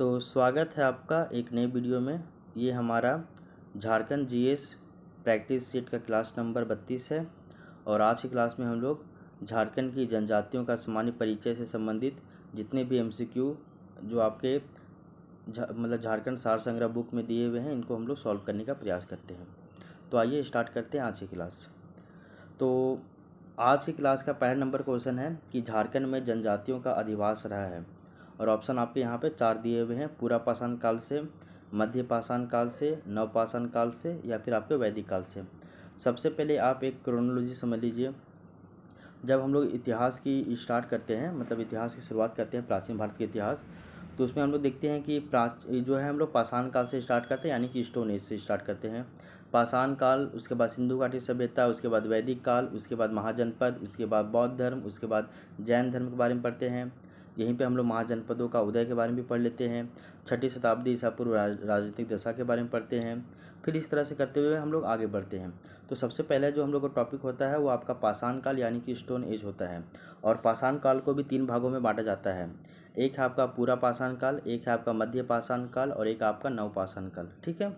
तो स्वागत है आपका एक नए वीडियो में। ये हमारा झारखंड जीएस प्रैक्टिस सेट का क्लास नंबर 32 है और आज की क्लास में हम लोग झारखंड की जनजातियों का सामान्य परिचय से संबंधित जितने भी एमसीक्यू जो आपके झारखंड सार संग्रह बुक में दिए हुए हैं इनको हम लोग सॉल्व करने का प्रयास करते हैं। तो आइए स्टार्ट करते हैं आज की क्लास। तो आज की क्लास का पहला नंबर क्वेश्चन है कि झारखंड में जनजातियों का अधिवास रहा है और ऑप्शन आपके यहाँ पे 4 दिए हुए हैं, पूरा पाषाण काल से, मध्य पाषाण काल से, नवपाषाण काल से या फिर आपके वैदिक काल से। सबसे पहले आप एक क्रोनोलॉजी समझ लीजिए। जब हम लोग इतिहास की स्टार्ट करते हैं, मतलब इतिहास की शुरुआत करते हैं, प्राचीन भारत के इतिहास, तो उसमें हम लोग देखते हैं कि जो है हम लोग पाषाण काल से स्टार्ट करते हैं, यानी कि स्टोन एज से स्टार्ट करते हैं। पाषाण काल, उसके बाद सिंधु घाटी सभ्यता, उसके बाद वैदिक काल, उसके बाद महाजनपद, उसके बाद बौद्ध धर्म, उसके बाद जैन धर्म के बारे में पढ़ते हैं। यहीं पे हम लोग महाजनपदों का उदय के बारे में भी पढ़ लेते हैं। 6ठी शताब्दी ईसा पूर्व राजनीतिक दशा के बारे में पढ़ते हैं। फिर इस तरह से करते हुए हम लोग आगे बढ़ते हैं। तो सबसे पहले जो हम लोग का टॉपिक होता है वो आपका पाषाण काल यानी कि स्टोन एज होता है। और पाषाण काल को भी 3 भागों में बांटा जाता है। एक है आपका पूरा पाषाण काल, एक है आपका मध्य पाषाण काल और एक आपका नवपाषाण काल। ठीक है।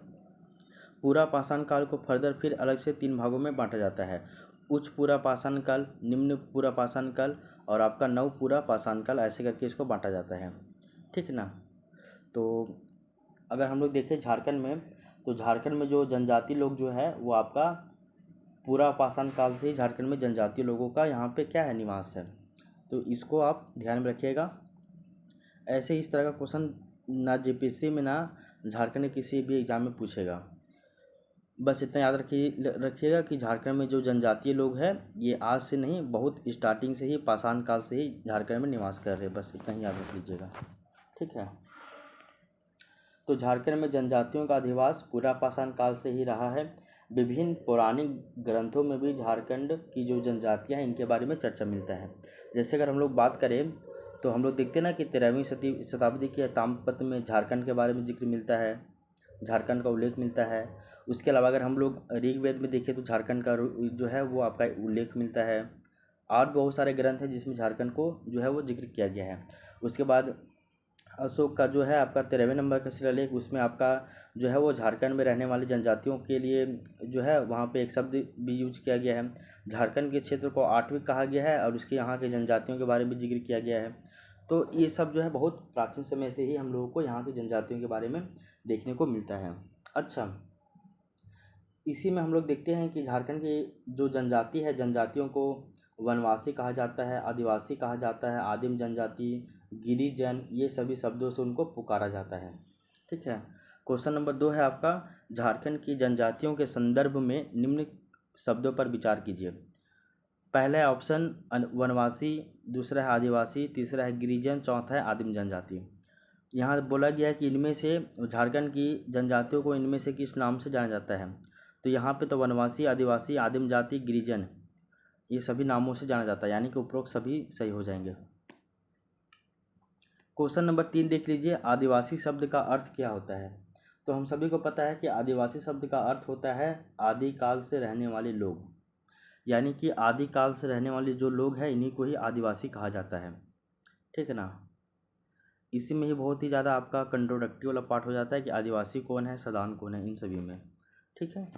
पूरा पाषाण काल को फर्दर फिर अलग से 3 भागों में बांटा जाता है। उच्च पूरा पाषाण काल, निम्न पूरा पाषाण काल और आपका नव पूरा पाषाण काल, ऐसे करके इसको बांटा जाता है। ठीक है ना। तो अगर हम लोग देखें झारखंड में, तो झारखंड में जो जनजाति लोग जो है वो आपका पूरा पाषाण काल से ही झारखंड में जनजातीय लोगों का यहाँ पे क्या है, निवास है। तो इसको आप ध्यान में रखिएगा। ऐसे इस तरह का क्वेश्चन ना जेपीएससी में ना झारखंड के किसी भी एग्जाम में पूछेगा। बस इतना याद रखिएगा कि झारखंड में जो जनजातीय लोग हैं ये आज से नहीं, बहुत स्टार्टिंग से ही पाषाण काल से ही झारखंड में निवास कर रहे हैं। बस इतना ही याद रख लीजिएगा। ठीक है। तो झारखंड में जनजातियों का अधिवास पूरा पाषाण काल से ही रहा है। विभिन्न पौराणिक ग्रंथों में भी झारखंड की जो जनजातियाँ हैं इनके बारे में चर्चा मिलता है। जैसे अगर हम लोग बात करें तो हम लोग देखते हैं ना कि 13वीं शताब्दी के ताम्रपत्र में झारखंड के बारे में जिक्र मिलता है, झारखंड का उल्लेख मिलता है। उसके अलावा अगर हम लोग ऋग्वेद में देखें तो झारखंड का जो है वो आपका उल्लेख मिलता है। और बहुत सारे ग्रंथ हैं जिसमें झारखंड को जो है वो जिक्र किया गया है। उसके बाद अशोक का जो है आपका 13वें नंबर का शिलालेख, उसमें आपका जो है वो झारखंड में रहने वाली जनजातियों के लिए जो है वहाँ पे एक शब्द भी यूज किया गया है। झारखंड के क्षेत्र को आठवीं कहा गया है और उसके यहाँ के जनजातियों के बारे में जिक्र किया गया है। तो ये सब जो है बहुत प्राचीन समय से ही हम लोगों को यहाँ की जनजातियों के बारे में देखने को मिलता है। अच्छा, इसी में हम लोग देखते हैं कि झारखंड की जो जनजाति है, जनजातियों को वनवासी कहा जाता है, आदिवासी कहा जाता है, आदिम जनजाति, गिरिजन, ये सभी शब्दों से उनको पुकारा जाता है। ठीक है। क्वेश्चन नंबर 2 है आपका, झारखंड की जनजातियों के संदर्भ में निम्न शब्दों पर विचार कीजिए। पहला है ऑप्शन वनवासी, दूसरा है आदिवासी, तीसरा है गिरिजन, चौथा है आदिम जनजाति। यहाँ बोला गया है कि इनमें से झारखंड की जनजातियों को इनमें से किस नाम से जाना जाता है। तो यहाँ पे तो वनवासी, आदिवासी, आदिम जाति, गिरिजन, ये सभी नामों से जाना जाता है, यानी कि उपरोक्त सभी सही हो जाएंगे। क्वेश्चन नंबर 3 देख लीजिए, आदिवासी शब्द का अर्थ क्या होता है। तो हम सभी को पता है कि आदिवासी शब्द का अर्थ होता है आदिकाल से रहने वाले लोग, यानी कि आदिकाल से रहने वाले जो लोग हैं इन्हीं को ही आदिवासी कहा जाता है। ठीक है ना। इसी में ही बहुत ही ज़्यादा आपका कंट्रोडक्टिव वाला पार्ट हो जाता है कि आदिवासी कौन है, सदान कौन है, इन सभी में। ठीक है।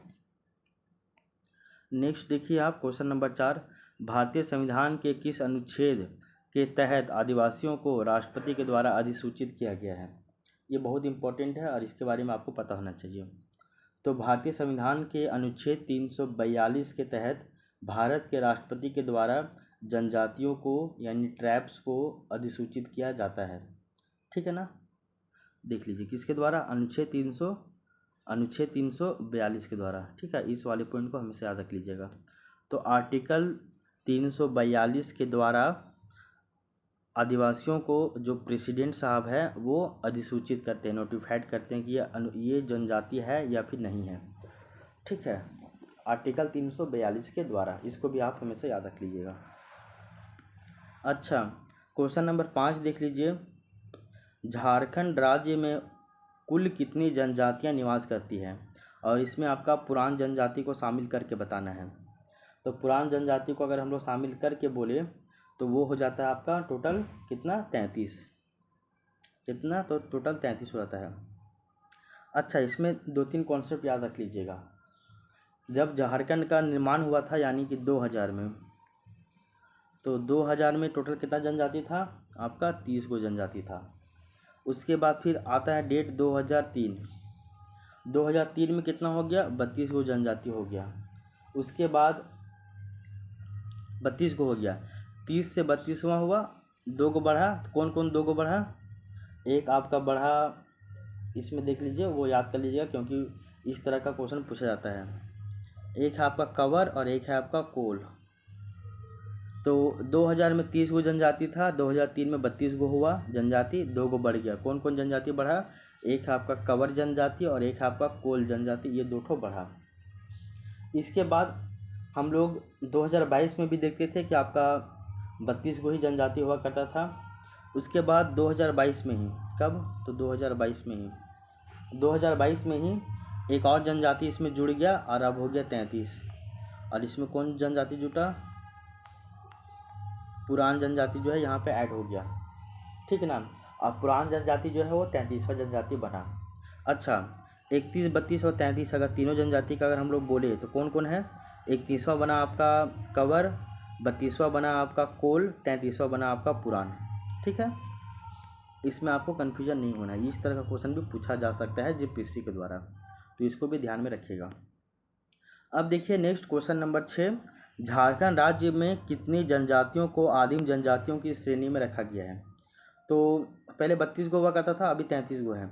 नेक्स्ट देखिए आप क्वेश्चन नंबर 4, भारतीय संविधान के किस अनुच्छेद के तहत आदिवासियों को राष्ट्रपति के द्वारा अधिसूचित किया गया है। ये बहुत इंपॉर्टेंट है और इसके बारे में आपको पता होना चाहिए। तो भारतीय संविधान के अनुच्छेद 342 के तहत भारत के राष्ट्रपति के द्वारा जनजातियों को यानी ट्राइब्स को अधिसूचित किया जाता है। ठीक है ना। देख लीजिए किसके द्वारा, अनुच्छेद 342 के द्वारा। ठीक है। इस वाले पॉइंट को हमेशा याद रख लीजिएगा। तो आर्टिकल 342 के द्वारा आदिवासियों को जो प्रेसिडेंट साहब है वो अधिसूचित करते हैं, नोटिफाइड करते हैं कि ये जनजाति है या फिर नहीं है। ठीक है। आर्टिकल 342 के द्वारा, इसको भी आप हमेशा याद रख लीजिएगा। अच्छा, क्वेश्चन नंबर 5 देख लीजिए, झारखंड राज्य में कुल कितनी जनजातियां निवास करती हैं, और इसमें आपका पुरान जनजाति को शामिल करके बताना है। तो पुरान जनजाति को अगर हम लोग शामिल करके बोले तो वो हो जाता है आपका टोटल कितना, 33। कितना, तो टोटल 33 हो जाता है। अच्छा, इसमें 2-3 कॉन्सेप्ट याद रख लीजिएगा। जब झारखंड का निर्माण हुआ था यानी कि 2000 में, तो 2000 में टोटल कितना जनजाति था आपका, 30 गो जनजाति था। उसके बाद फिर आता है डेट 2003। 2003 में कितना हो गया, 32 गो जनजाति हो गया। उसके बाद 32 गो हो गया, 30 से 32वां हुआ, 2 गो बढ़ा। कौन कौन 2 गो बढ़ा, एक आपका बढ़ा, इसमें देख लीजिए, वो याद कर लीजिएगा क्योंकि इस तरह का क्वेश्चन पूछा जाता है। एक है आपका कंवर और एक है आपका कोल। तो 2000 में 30 गो जनजाति था, 2003 में 32 गो हुआ जनजाति, 2 गो बढ़ गया। कौन कौन जनजाति बढ़ा, एक है आपका कंवर जनजाति और एक है आपका कोल जनजाति, ये 2 ठो बढ़ा। इसके बाद हम लोग 2022 में भी देखते थे कि आपका 32 गो ही जनजाति हुआ करता था। उसके बाद 2022 में ही, कब, तो 2022 में ही, 2022 में ही एक और जनजाति इसमें जुड़ गया और अब हो गया 33। और इसमें कौन जनजाति जुटा, पुरान जनजाति जो है यहाँ पे ऐड हो गया, ठीक है ना। अब पुरान जनजाति जो है वो 33वां जनजाति बना। अच्छा, 31, 32 और 33 अगर तीनों जनजाति का अगर हम लोग बोले तो कौन कौन है, 31वां बना आपका कंवर, 32वां बना आपका कोल, 33वां बना आपका पुरान, ठीक है। इसमें आपको कन्फ्यूजन नहीं होना है, इस तरह का क्वेश्चन भी पूछा जा सकता है जीपीएससी के द्वारा, तो इसको भी ध्यान में रखिएगा। अब देखिए नेक्स्ट क्वेश्चन नंबर 6, झारखंड राज्य में कितनी जनजातियों को आदिम जनजातियों की श्रेणी में रखा गया है। तो पहले 32 गो हुआ करता था, अभी 33 गो है।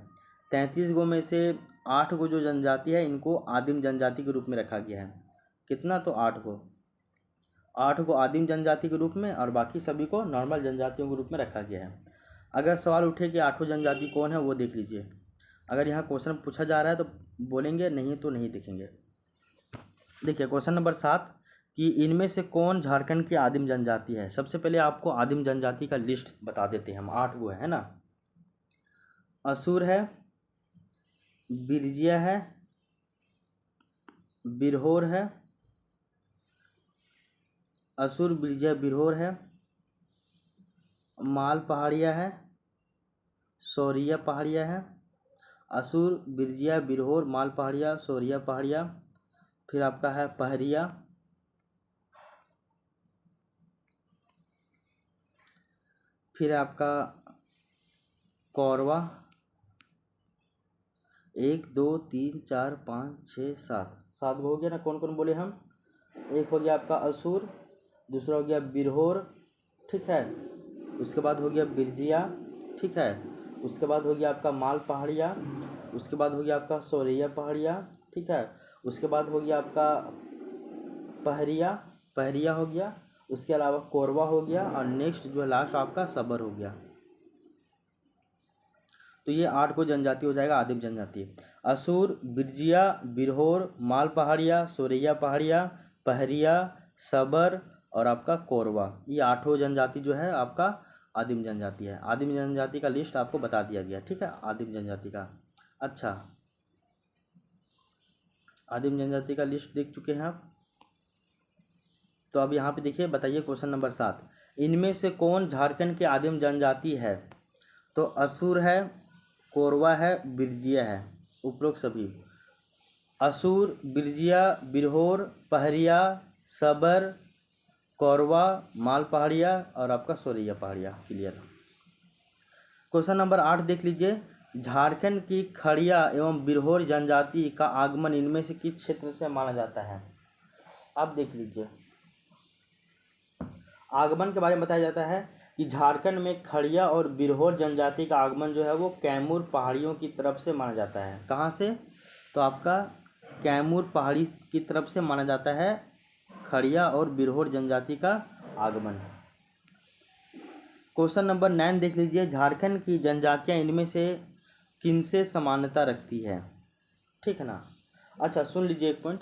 33 गो में से 8 गो जो जनजाति है इनको आदिम जनजाति के रूप में रखा गया है। कितना, तो 8 गो आदिम जनजाति के रूप में और बाकी सभी को नॉर्मल जनजातियों के रूप में रखा गया है। अगर सवाल उठे कि 8 जनजाति कौन है वो देख लीजिए, अगर यहाँ क्वेश्चन पूछा जा रहा है तो बोलेंगे, नहीं तो नहीं देखेंगे। देखिए क्वेश्चन नंबर 7 कि इनमें से कौन झारखंड की आदिम जनजाति है। सबसे पहले आपको आदिम जनजाति का लिस्ट बता देते हैं हम, 8 गो है ना। असुर है, बिरजिया है, बिरहोर है, असुर बिरजिया बिरहोर है, माल पहाड़िया है, सौरिया पहाड़िया है। असुर बिरजिया बिरहोर माल पहाड़िया सौरिया पहाड़िया, फिर आपका है पहरिया, फिर आपका कौरवा, 1 2 3 4 5 6 7 गो हो गया ना। कौन कौन बोले हम, एक हो गया आपका असुर, दूसरा हो गया बिरहोर, ठीक है। उसके बाद हो गया बिरजिया, ठीक है। उसके बाद हो गया आपका माल पहाड़िया, उसके बाद हो गया आपका सौरिया पहाड़िया, ठीक है। उसके बाद हो गया आपका पहरिया हो गया। उसके अलावा कोरवा हो गया और नेक्स्ट जो है लास्ट आपका सबर हो गया। तो ये 8 को जनजाति हो जाएगा आदिम जनजाति। असुर, बिरजिया, बिरहोर, माल पहाड़िया, सौरिया पहाड़िया, पहरिया, सबर और आपका कोरवा, ये 8 जनजाति जो है आपका आदिम जनजाति है। आदिम जनजाति का लिस्ट आपको बता दिया गया, ठीक है, आदिम जनजाति का। अच्छा, आदिम जनजाति का लिस्ट देख चुके हैं आप। तो अब यहाँ पे देखिए, बताइए क्वेश्चन नंबर 7, इनमें से कौन झारखंड की आदिम जनजाति है। तो असुर है, कोरवा है, बिरजिया है, उपरोक्त सभी। असुर, बिरजिया, बिरहोर, पहरिया, सबर, कोरवा, माल पहाड़िया और आपका सौरिया पहाड़िया। क्लियर। क्वेश्चन नंबर 8 देख लीजिए, झारखंड की खड़िया एवं बिरहोर जनजाति का आगमन इनमें से किस क्षेत्र से माना जाता है। अब देख लीजिए, आगमन के बारे में बताया जाता है कि झारखंड में खड़िया और बिरहोर जनजाति का आगमन जो है वो कैमूर पहाड़ियों की तरफ से माना जाता है। कहाँ से, तो आपका कैमूर पहाड़ी की तरफ से माना जाता है खड़िया और बिरहोर जनजाति का आगमन। क्वेश्चन नंबर 9 देख लीजिए, झारखंड की जनजातियाँ इनमें से किनसे समानता रखती है, ठीक है ना। अच्छा सुन लीजिए एक पॉइंट,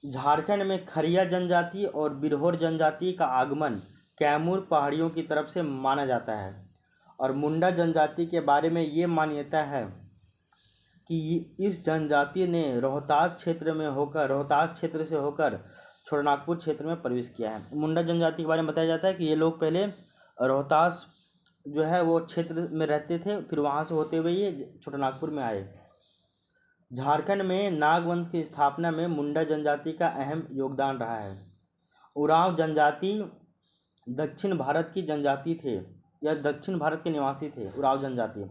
झारखंड में खड़िया जनजाति और बिरहोर जनजाति का आगमन कैमूर पहाड़ियों की तरफ से माना जाता है। और मुंडा जनजाति के बारे में ये मान्यता है कि इस जनजाति ने रोहतास क्षेत्र से होकर छोटानागपुर क्षेत्र में प्रवेश किया है। मुंडा जनजाति के बारे में बताया जाता है कि ये लोग पहले रोहतास जो है वो क्षेत्र में रहते थे, फिर वहाँ से होते हुए ये छोटानागपुर में आए। झारखंड में नागवंश की स्थापना में मुंडा जनजाति का अहम योगदान रहा है। उरांव जनजाति दक्षिण भारत की जनजाति थे, या दक्षिण भारत के निवासी थे उरांव जनजाति,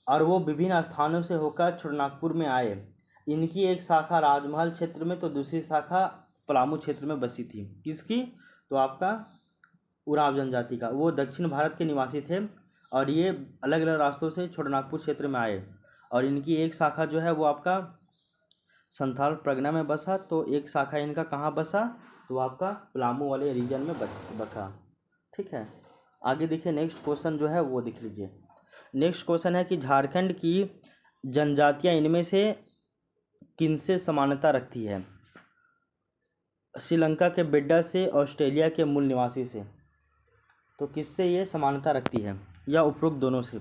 और वो विभिन्न स्थानों से होकर छोटानागपुर में आए। इनकी एक शाखा राजमहल क्षेत्र में तो दूसरी शाखा पलामू क्षेत्र में बसी थी। किसकी? तो आपका उरांव जनजाति का। वो दक्षिण भारत के निवासी थे और ये अलग अलग रास्तों से छोटानागपुर क्षेत्र में आए, और इनकी एक शाखा जो है वो आपका संथाल परगना में बसा, तो एक शाखा इनका कहाँ बसा? तो आपका पलामू वाले रीजन में बसा। ठीक है, आगे देखिए नेक्स्ट क्वेश्चन जो है वो देख लीजिए। नेक्स्ट क्वेश्चन है कि झारखंड की जनजातियां इनमें से किनसे समानता रखती है? श्रीलंका के बेड्डा से, ऑस्ट्रेलिया के मूल निवासी से। तो किससे ये समानता रखती है, या उपरोक्त दोनों से?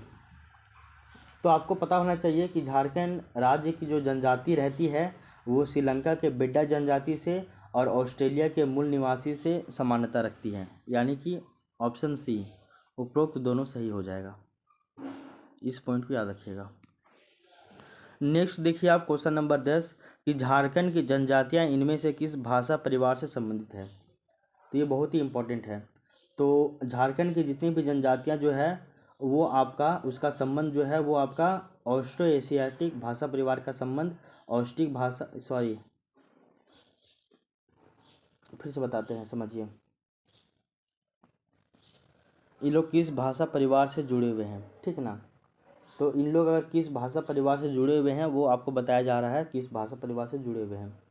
तो आपको पता होना चाहिए कि झारखंड राज्य की जो जनजाति रहती है वो श्रीलंका के बेड्डा जनजाति से और ऑस्ट्रेलिया के मूल निवासी से समानता रखती है, यानी कि ऑप्शन सी, उपरोक्त दोनों सही हो जाएगा। इस पॉइंट को याद रखिएगा। नेक्स्ट देखिए आप क्वेश्चन नंबर 10 कि झारखंड की जनजातियां इनमें से किस भाषा परिवार से संबंधित है? तो ये बहुत ही इम्पोर्टेंट है। तो झारखंड की जितनी भी जनजातियां जो है वो आपका उसका संबंध जो है वो आपका ऑस्ट्रो एशियाटिक भाषा परिवार का संबंध ऑस्ट्रिक भाषा फिर से बताते हैं, समझिए। ये लोग किस भाषा परिवार से जुड़े हुए हैं, ठीक ना? तो इन लोग अगर किस भाषा परिवार से जुड़े हुए हैं वो आपको बताया जा रहा है, किस भाषा परिवार से जुड़े हुए हैं।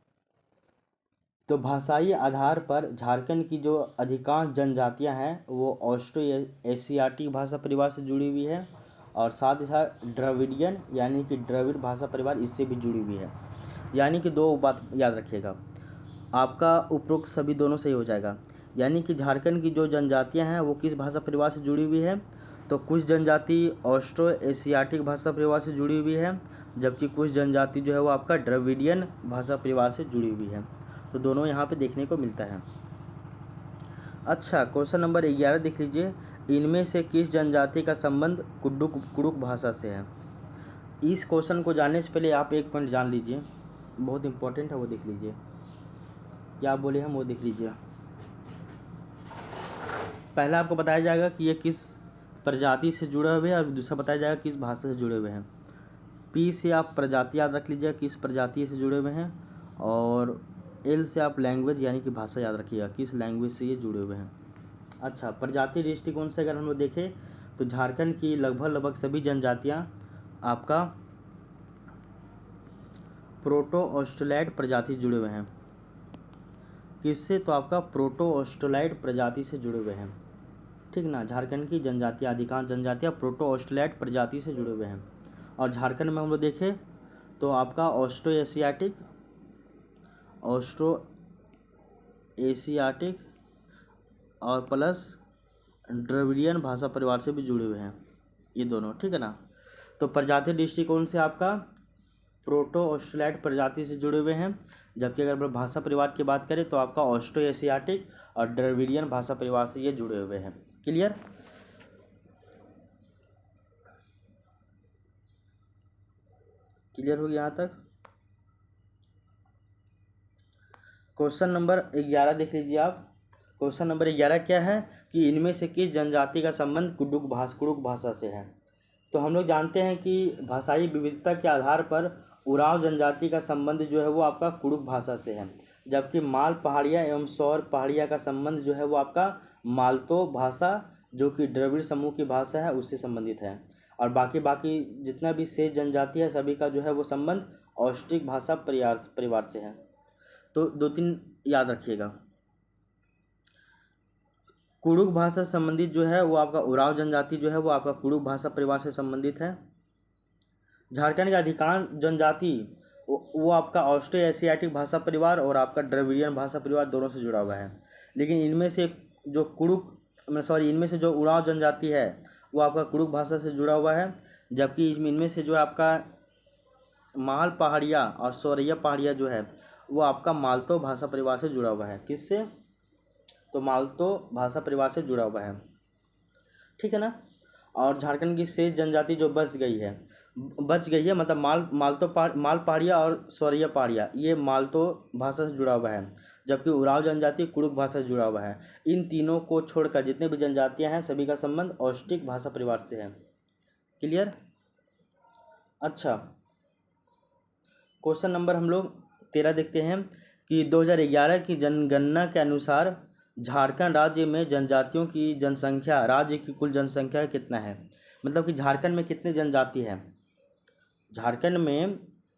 तो भाषाई आधार पर झारखंड की जो अधिकांश जनजातियां हैं वो ऑस्ट्रो एशियाटिक भाषा परिवार से जुड़ी हुई है, और साथ ही साथ द्रविडियन यानी कि द्रविड़ भाषा परिवार इससे भी जुड़ी हुई है। यानी कि दो बात याद रखिएगा, आपका उपरोक्त सभी दोनों सही हो जाएगा। यानी कि झारखंड की जो जनजातियां हैं वो किस भाषा परिवार से जुड़ी हुई है? तो कुछ जनजाति ऑस्ट्रो एशियाटिक भाषा परिवार से जुड़ी हुई है, जबकि कुछ जनजाति जो है वो आपका द्रविडियन भाषा परिवार से जुड़ी हुई है। तो दोनों यहाँ पे देखने को मिलता है। अच्छा, क्वेश्चन नंबर 11 देख लीजिए। इनमें से किस जनजाति का संबंध कुड़ुक भाषा से है? इस क्वेश्चन को जानने से पहले आप एक पॉइंट जान लीजिए, बहुत इंपॉर्टेंट है, वो देख लीजिए। क्या बोले हम, वो देख लीजिए। पहला आपको बताया जाएगा कि ये किस प्रजाति से जुड़े हुए हैं, और दूसरा बताया जाएगा किस भाषा से जुड़े हुए हैं। पी से आप प्रजाति याद रख लीजिए, किस प्रजाति से जुड़े हुए हैं, और एल से आप लैंग्वेज यानी कि भाषा याद रखिएगा, किस लैंग्वेज से ये जुड़े हुए हैं। अच्छा, प्रजाति दृष्टिकोण से अगर हम लोग देखें तो झारखंड की लगभग सभी जनजातियां आपका प्रोटो ऑस्ट्रेलाइड प्रजाति से जुड़े हुए हैं। किससे? तो आपका प्रोटो ऑस्ट्रेलाइड प्रजाति से जुड़े हुए हैं, ठीक ना? झारखंड की जनजातियाँ, अधिकांश जनजातियाँ प्रोटो ऑस्ट्रेलाइड प्रजाति से जुड़े हुए हैं। और झारखंड में हम लोग देखें तो आपका ऑस्ट्रो एशियाटिक और प्लस द्रविडियन भाषा परिवार से भी जुड़े हुए हैं, ये दोनों, ठीक है ना? तो प्रजाति दृष्टिकोण से आपका प्रोटो ऑस्ट्रेलाइड प्रजाति से जुड़े हुए हैं, जबकि अगर भाषा परिवार की बात करें तो आपका ऑस्ट्रो एशियाटिक और द्रविडियन भाषा परिवार से ये जुड़े हुए हैं। क्लियर? क्लियर हो गया यहाँ तक? क्वेश्चन नंबर 11 देख लीजिए आप। क्वेश्चन नंबर 11 क्या है कि इनमें से किस जनजाति का संबंध कुड़ुक भाषा से है? तो हम लोग जानते हैं कि भाषाई विविधता के आधार पर उरांव जनजाति का संबंध जो है वो आपका कुड़ुक भाषा से है, जबकि माल पहाड़िया एवं सौर पहाड़िया का संबंध जो है वो आपका मालतो भाषा जो कि द्रविड़ समूह की भाषा है उससे संबंधित है। और बाकी जितना भी शेष जनजाति है सभी का जो है वो संबंध ऑस्ट्रिक भाषा परिवार से है। तो 2-3 याद रखिएगा। कुड़ुक भाषा से संबंधित जो है वो आपका उरांव जनजाति जो है वो आपका कुड़ुक भाषा परिवार से संबंधित है। झारखंड के अधिकांश जनजाति वो आपका ऑस्ट्रो एशियाटिक भाषा परिवार और आपका द्रविडियन भाषा परिवार दोनों से जुड़ा हुआ है। लेकिन इनमें से जो उरांव जनजाति है वो आपका कुड़ुक भाषा से जुड़ा हुआ है, जबकि इनमें से जो आपका माल पहाड़िया और सौरैया पहाड़िया जो है वो आपका मालतो भाषा परिवार से जुड़ा हुआ है। किससे? तो मालतो भाषा परिवार से जुड़ा हुआ है। ठीक है ना। और झारखंड की शेष जनजाति जो बच गई है मतलब माल पहाड़िया और सौरिया पहाड़िया, ये मालतो भाषा से जुड़ा हुआ है, जबकि उराव जनजाति कुड़ुक भाषा से जुड़ा हुआ है। इन तीनों को छोड़कर जितने भी जनजातियां हैं सभी का संबंध औष्टिक भाषा परिवार से है। क्लियर। अच्छा, क्वेश्चन नंबर हम लोग 13 देखते हैं कि 2011 की जनगणना के अनुसार झारखंड राज्य में जनजातियों की जनसंख्या राज्य की कुल जनसंख्या का कितना है। मतलब कि झारखंड में कितनी जनजाति है। झारखंड में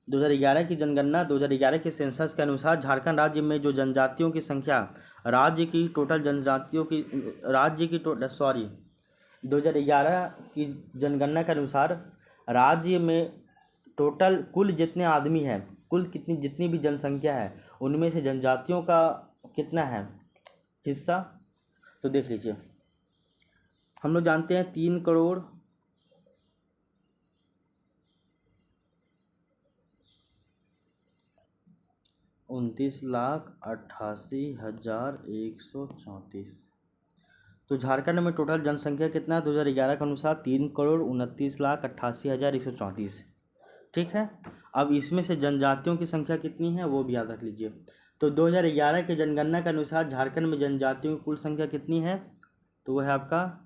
2011 की जनगणना 2011 के सेंसस के अनुसार झारखंड राज्य में जो जनजातियों की संख्या राज्य की टोटल जनजातियों की राज्य की टोटल सॉरी 2011 की जनगणना के अनुसार राज्य में टोटल कुल जितने आदमी हैं, कुल जितनी भी जनसंख्या है, उनमें से जनजातियों का कितना है हिस्सा। तो देख लीजिए, हम लोग जानते हैं 3,29,88,134। तो झारखंड में टोटल जनसंख्या कितना है 2011 के अनुसार 3,29,88,134। ठीक है। अब इसमें से जनजातियों की संख्या कितनी है वो भी याद रख लीजिए। तो 2011 के जनगणना के अनुसार झारखंड में जनजातियों की कुल संख्या कितनी है, तो वह है आपका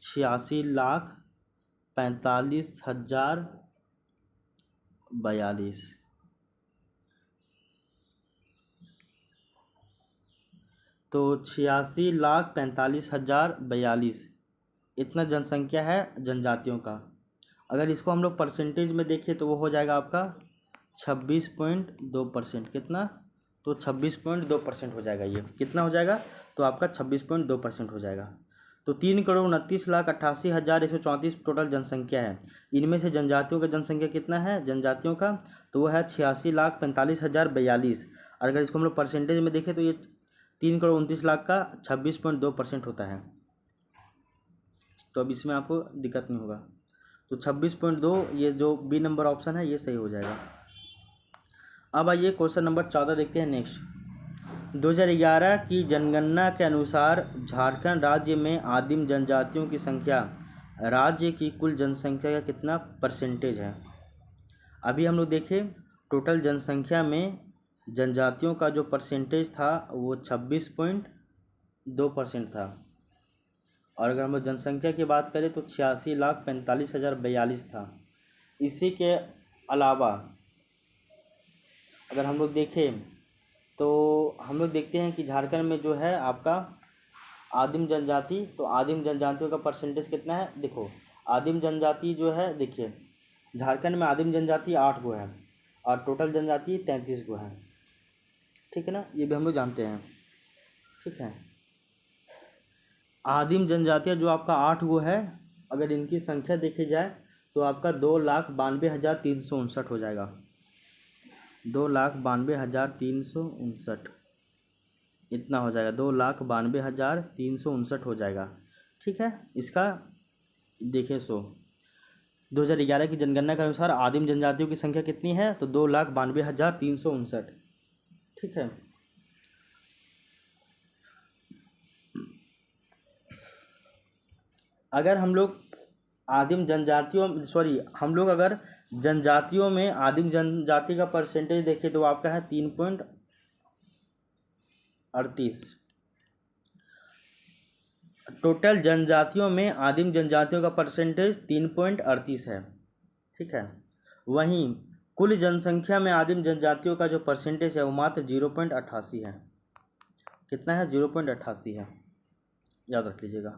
86,45,042। तो 86,45,042 इतना जनसंख्या है जनजातियों का। अगर इसको हम लोग परसेंटेज में देखिए तो वो हो जाएगा आपका 26.2%। कितना, तो 26.2% हो जाएगा। ये कितना हो जाएगा, तो आपका 26.2% हो जाएगा। तो 3,29,88,134 टोटल जनसंख्या है। इनमें से जनजातियों का जनसंख्या कितना है जनजातियों का, तो वह है 86,45,042। और अगर इसको हम लोग परसेंटेज में देखें तो ये 3,29,00,000 का 26.2% होता है। तो अब इसमें आपको दिक्कत नहीं होगा। तो 26.2 ये जो बी नंबर ऑप्शन है ये सही हो जाएगा। अब आइए क्वेश्चन नंबर 14 देखते हैं नेक्स्ट। 2011 की जनगणना के अनुसार झारखंड राज्य में आदिम जनजातियों की संख्या राज्य की कुल जनसंख्या का कितना परसेंटेज है। अभी हम लोग देखें टोटल जनसंख्या में जनजातियों का जो परसेंटेज था वो 26.2% था। और अगर हम लोग जनसंख्या की बात करें तो 86,45,042 था। इसी के अलावा अगर हम लोग देखें तो हम लोग देखते हैं कि झारखंड में जो है आपका आदिम जनजाति, तो आदिम जनजातियों का परसेंटेज कितना है। देखो आदिम जनजाति जो है, देखिए झारखंड में आदिम जनजाति 8 गो है और टोटल जनजाति 33 गो है। ठीक है ना, ये भी हम लोग जानते हैं। ठीक है, आदिम जनजातियाँ जो आपका 8 गो है, अगर इनकी संख्या देखी जाए तो आपका 2,92,359 हो जाएगा। 2,92,359 इतना हो जाएगा। 2,92,359 हो जाएगा। ठीक है, इसका देखें 2011 की जनगणना के अनुसार आदिम जनजातियों की संख्या कितनी है, तो 2,92,359। ठीक है, अगर हम लोग आदिम जनजातियों हम लोग अगर जनजातियों में आदिम जनजाति का परसेंटेज देखें तो आपका है 3.38। टोटल जनजातियों में आदिम जनजातियों का परसेंटेज 3.38 है। ठीक है, वहीं कुल जनसंख्या में आदिम जनजातियों का जो परसेंटेज है वो मात्र 0.88 है। कितना है, 0.88 है, याद रख लीजिएगा।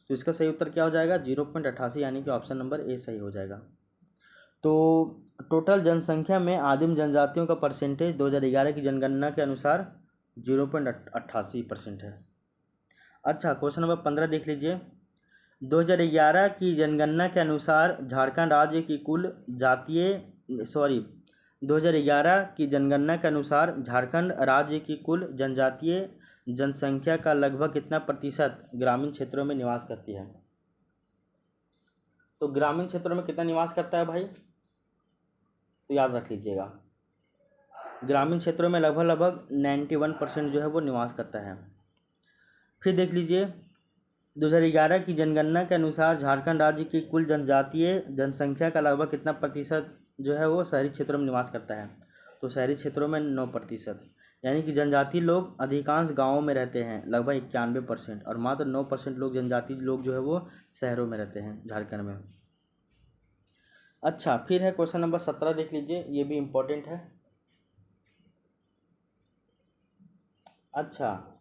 तो इसका सही उत्तर क्या हो जाएगा, 0.88, यानी कि ऑप्शन नंबर ए सही हो जाएगा। तो टोटल जनसंख्या में आदिम जनजातियों का परसेंटेज 2011 की जनगणना के अनुसार 0.88% है। अच्छा, क्वेश्चन नंबर 15 देख लीजिए। 2011 की जनगणना के अनुसार झारखंड राज्य की कुल 2011 की जनगणना के अनुसार झारखंड राज्य की कुल जनजातीय जनसंख्या का लगभग कितना प्रतिशत ग्रामीण क्षेत्रों में निवास करती है। तो ग्रामीण क्षेत्रों में कितना निवास करता है भाई, तो याद रख लीजिएगा ग्रामीण क्षेत्रों में लगभग 91% जो है वो निवास करता है। फिर देख लीजिए 2011 की जनगणना के अनुसार झारखंड राज्य की कुल जनजातीय जनसंख्या का लगभग कितना प्रतिशत जो है वो शहरी क्षेत्रों में निवास करता है? तो शहरी क्षेत्रों में 9%, यानी कि जनजातीय लोग अधिकांश गांवों में रहते हैं लगभग 91%, और मात्र 9% लोग जनजातीय लोग जो है वो शहरों में रहते हैं झारखंड में। अच्छा, फिर है क्वेश्चन नंबर 17, देख लीजिए, ये भी इम्पोर्टेंट है। अच्छा,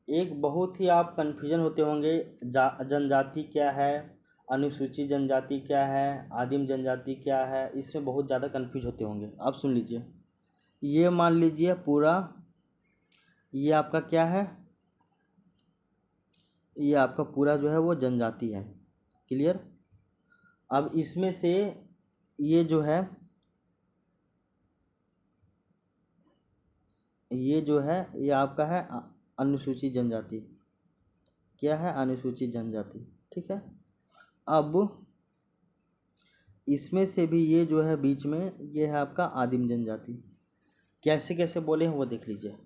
एक बहुत ही आप कन्फ्यूजन होते होंगे, जनजाति क्या है, अनुसूचित जनजाति क्या है, आदिम जनजाति क्या है, इसमें बहुत ज़्यादा कन्फ्यूज होते होंगे। आप सुन लीजिए, ये मान लीजिए पूरा ये आपका क्या है, ये आपका पूरा जो है वो जनजाति है। क्लियर? अब इसमें से ये जो है ये आपका है अनुसूचित जनजाति। क्या है? अनुसूचित जनजाति। ठीक है। अब इसमें से भी ये जो है बीच में ये है आपका आदिम जनजाति। कैसे कैसे बोले हैं वो देख लीजिए।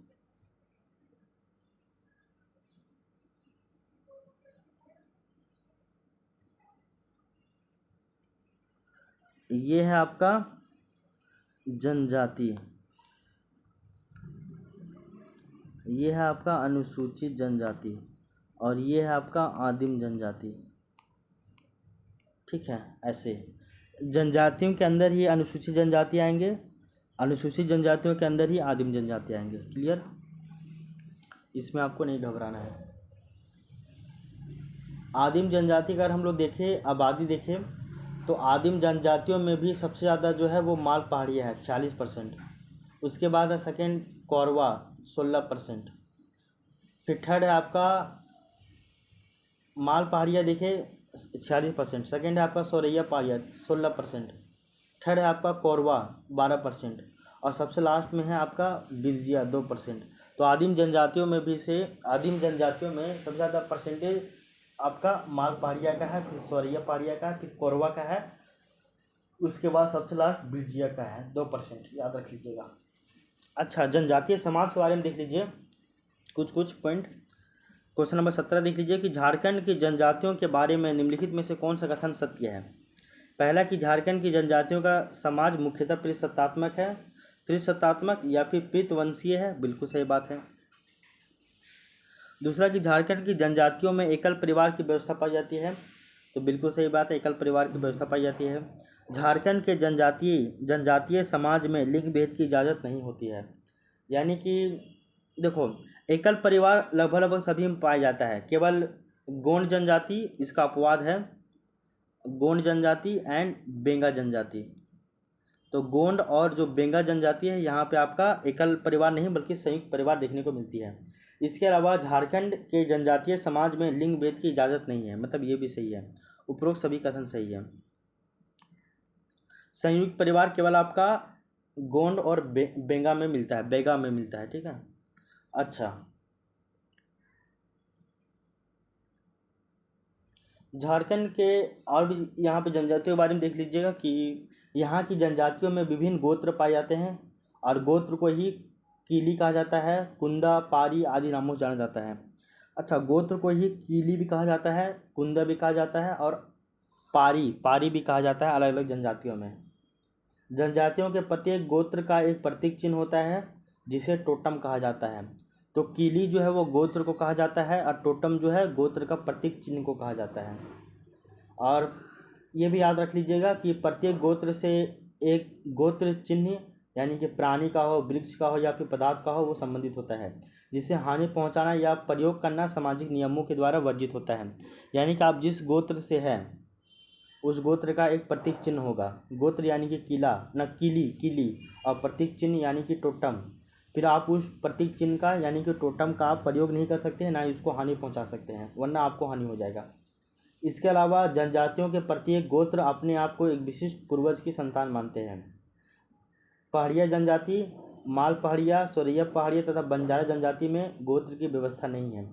ये है आपका जनजाति, ये है आपका अनुसूचित जनजाति, और ये है आपका आदिम जनजाति। ठीक है। ऐसे जनजातियों के अंदर ही अनुसूचित जनजाति आएंगे, अनुसूचित जनजातियों के अंदर ही आदिम जनजाति आएंगे। क्लियर? इसमें आपको नहीं घबराना है। आदिम जनजाति अगर हम लोग देखें, आबादी देखें, तो आदिम जनजातियों में भी सबसे ज़्यादा जो है वो माल पहाड़िया है 40%। उसके बाद है सेकेंड कोरवा 16%। फिर थर्ड है आपका माल पहाड़िया देखे 46%। सेकेंड है आपका सोरैया पहाड़िया 16%। थर्ड है आपका कोरवा 12%, और सबसे लास्ट में है आपका बिरजिया 2%। तो आदिम जनजातियों में सबसे ज़्यादा परसेंटेज आपका माल पहाड़िया का है, फिर सोरैया पहाड़िया का है, फिर कोरवा का है, उसके बाद सबसे लास्ट बिरजिया का है 2%। याद रख लीजिएगा। अच्छा, जनजातीय समाज के बारे में देख लीजिए कुछ पॉइंट। क्वेश्चन नंबर 17 देख लीजिए कि झारखंड की जनजातियों के बारे में निम्नलिखित में से कौन सा कथन सत्य है? पहला कि झारखंड की जनजातियों का समाज मुख्यतः पितृसत्तात्मक है, पितृसत्तात्मक या फिर पितृवंशीय है। बिल्कुल सही बात है। दूसरा कि झारखंड की जनजातियों में एकल परिवार की व्यवस्था पाई जाती है। तो बिल्कुल सही बात है, एकल परिवार की व्यवस्था पाई जाती है। झारखंड के जनजातीय समाज में लिंग भेद की इजाज़त नहीं होती है। यानी कि देखो, एकल परिवार लगभग सभी में पाया जाता है, केवल गोंड जनजाति इसका अपवाद है, गोंड जनजाति एंड बेंगा जनजाति। तो गोंड और जो बेंगा जनजाति है यहाँ पे आपका एकल परिवार नहीं बल्कि संयुक्त परिवार देखने को मिलती है। इसके अलावा झारखंड के जनजातीय समाज में लिंग भेद की इजाज़त नहीं है, मतलब ये भी सही है। उपरोक्त सभी कथन सही है। संयुक्त परिवार केवल आपका गोंड और बेंगा में मिलता है, बेगा में मिलता है। ठीक है। अच्छा, झारखंड के और भी यहाँ पे जनजातियों के बारे में देख लीजिएगा कि यहाँ की जनजातियों में विभिन्न गोत्र पाए जाते हैं, और गोत्र को ही कीली कहा जाता है, कुंदा, पारी आदि नामों से जाना जाता है। अच्छा, गोत्र को ही कीली भी कहा जाता है, कुंदा भी कहा जाता है, और पारी भी कहा जाता है अलग अलग जनजातियों में। जनजातियों के प्रत्येक गोत्र का एक प्रतीक चिन्ह होता है जिसे टोटम कहा जाता है। तो कीली जो है वो गोत्र को कहा जाता है, और टोटम जो है गोत्र का प्रतीक चिन्ह को कहा जाता है। और ये भी याद रख लीजिएगा कि प्रत्येक गोत्र से एक गोत्र चिन्ह, यानी कि प्राणी का हो, वृक्ष का हो या फिर पदार्थ का हो, वो संबंधित होता है, जिसे हानि पहुंचाना या प्रयोग करना सामाजिक नियमों के द्वारा वर्जित होता है। यानी कि आप जिस गोत्र से हैं उस गोत्र का एक प्रतीक चिन्ह होगा। गोत्र यानी कि किला न कीली, और प्रतीक चिन्ह यानी कि टोटम। फिर आप उस प्रतीक चिन्ह का यानी कि टोटम का आप प्रयोग नहीं कर सकते हैं, ना ही उसको हानि पहुंचा सकते हैं, वरना आपको हानि हो जाएगा। इसके अलावा जनजातियों के प्रत्येक गोत्र अपने आप को एक विशिष्ट पूर्वज की संतान मानते हैं। पहाड़िया जनजाति, माल पहाड़िया, सोरैया पहाड़िया तथा बंजारा जनजाति में गोत्र की व्यवस्था नहीं है।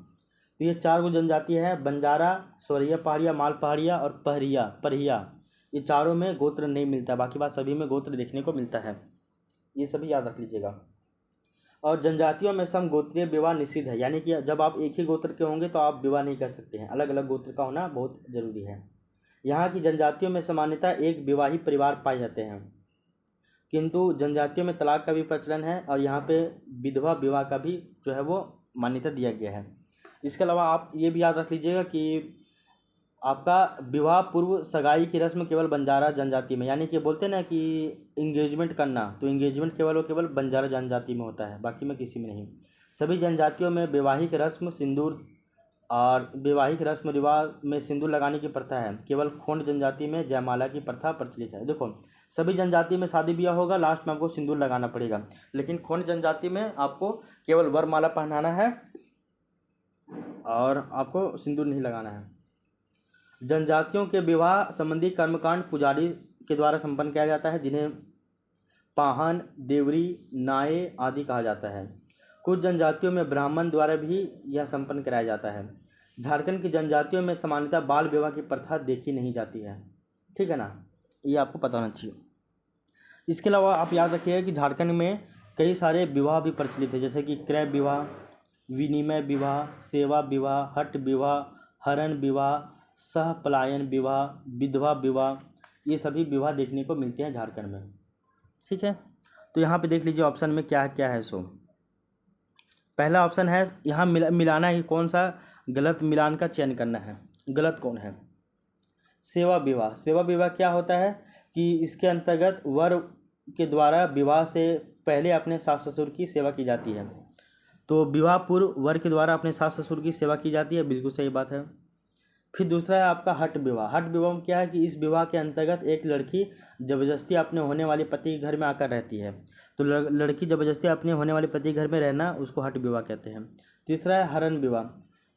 तो ये 4 जनजाति है, बंजारा, सोरैया पहाड़िया, माल पहाड़िया और परहिया। ये चारों में गोत्र नहीं मिलता, बाकी बात सभी में गोत्र देखने को मिलता है। ये सभी याद रख लीजिएगा। और जनजातियों में समगोत्रीय विवाह निषिद्ध है, यानी कि जब आप एक ही गोत्र के होंगे तो आप विवाह नहीं कर सकते हैं, अलग अलग गोत्र का होना बहुत जरूरी है। यहाँ की जनजातियों में सामान्यतः एक विवाही परिवार पाए जाते हैं, किंतु जनजातियों में तलाक का भी प्रचलन है और यहाँ पे विधवा विवाह का भी जो है वो मान्यता दिया गया है। इसके अलावा आप ये भी याद रख लीजिएगा कि आपका विवाह पूर्व सगाई की रस्म केवल बंजारा जनजाति में, यानी कि बोलते हैं ना कि इंगेजमेंट करना, तो इंगेजमेंट केवल बंजारा जनजाति में होता है, बाकी में किसी में नहीं। सभी जनजातियों में वैवाहिक रस्म सिंदूर और वैवाहिक रस्म रिवाज में सिंदूर लगाने की प्रथा है, केवल खोंड जनजाति में जयमाला की प्रथा प्रचलित है। देखो सभी जनजाति में शादी ब्याह होगा, लास्ट में आपको सिंदूर लगाना पड़ेगा, लेकिन खोंड जनजाति में आपको केवल वरमाला पहनाना है और आपको सिंदूर नहीं लगाना है। जनजातियों के विवाह संबंधी कर्मकांड पुजारी के द्वारा संपन्न किया जाता है, जिन्हें पाहन, देवरी, नाये आदि कहा जाता है। कुछ जनजातियों में ब्राह्मण द्वारा भी यह संपन्न कराया जाता है। झारखंड की जनजातियों में सामान्यतः बाल विवाह की प्रथा देखी नहीं जाती है, ठीक है ना, ये आपको पता होना चाहिए। इसके अलावा आप याद रखिएगा कि झारखंड में कई सारे विवाह भी प्रचलित है, जैसे कि क्रय विवाह, विनिमय विवाह, सेवा विवाह, हट विवाह, हरण विवाह, सह पलायन विवाह, विधवा विवाह, ये सभी विवाह देखने को मिलते हैं झारखंड में, ठीक है। तो यहाँ पे देख लीजिए ऑप्शन में क्या क्या है। सो पहला ऑप्शन है यहाँ मिलाना है, कौन सा गलत मिलान का चयन करना है, गलत कौन है। सेवा विवाह, सेवा विवाह क्या होता है कि इसके अंतर्गत वर के द्वारा विवाह से पहले अपने सास ससुर की सेवा की जाती है, तो विवाह पूर्व वर के द्वारा अपने सास ससुर की सेवा की जाती है, बिल्कुल सही बात है। फिर दूसरा है आपका हट विवाह। हट विवाह में क्या है कि इस विवाह के अंतर्गत एक लड़की ज़बरदस्ती अपने होने वाले पति के घर में आकर रहती है, तो लड़की ज़बरदस्ती अपने होने वाले पति के घर में रहना उसको हट विवाह कहते हैं। तीसरा है हरण विवाह।